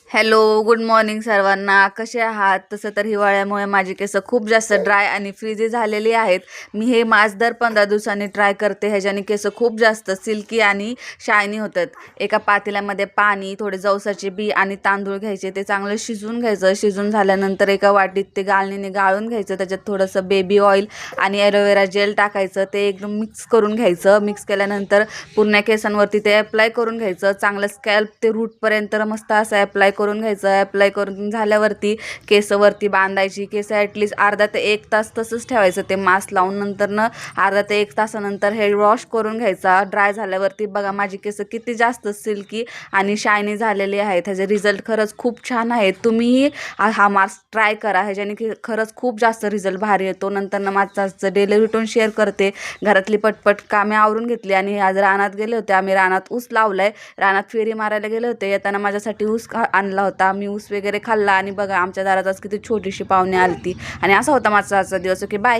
Hello, good morning सर्वांना. कसे आहात? तसं तर हिवाळ्यामुळे माझी केस खूप जास्त ड्राय आणि फ्रीजी झालेली आहेत. मी हे मास्क दर 15 दिवसांनी ट्राय करते. ह्याच्याने केस खूप जास्त सिल्की आणि शायनी होतात. एका पातेल्यामध्ये पाणी, थोडे जवसाचे बी आणि तांदूळ घ्यायचे. ते चांगलं शिजवून घ्यायचं. शिजून झाल्यानंतर एका वाटीत ते गाळणीने गाळून घ्यायचं. त्याच्यात थोडंसं बेबी ऑइल आणि ॲलोवेरा जेल टाकायचं. ते एकदम मिक्स करून घ्यायचं. मिक्स केल्यानंतर पूर्ण केसांवरती ते अप्लाय करून घ्यायचं. चांगलं स्कॅल्प ते रूटपर्यंत मस्त असं अप्लाय करून घ्यायचं. अप्लाय करून झाल्यावरती केसवरती बांधायची. केस ॲटलिस्ट अर्धा ते 1 तास तसंच ठेवायचं ते मास्क लावून. नंतरनं अर्धा ते 1 तासानंतर हेअर वॉश करून घ्यायचा. ड्राय झाल्यावरती बघा माझी केस किती जास्त सिल्की आणि शायनी झालेली आहेत. ह्याचे रिझल्ट खरंच खूप छान आहेत. तुम्हीही हा मास्क ट्राय करा. ह्याच्याने खरंच खूप जास्त रिझल्ट भारी येतो. नंतरनं माझं डेली रुटीन शेअर करते. घरातली पटपट कामे आवरून घेतली आणि आज रानात गेले होते. आम्ही रानात ऊस लावलाय. रानात फेरी मारायला गेले होते. येताना माझ्यासाठी ऊस आणला होता. मी ऊस वगैरे खाल्ला आणि बघा आमच्या दारात आज किती छोटीशी पाहुणे आलती. आणि असा होता माझा आजचा दिवस. Okay, bye.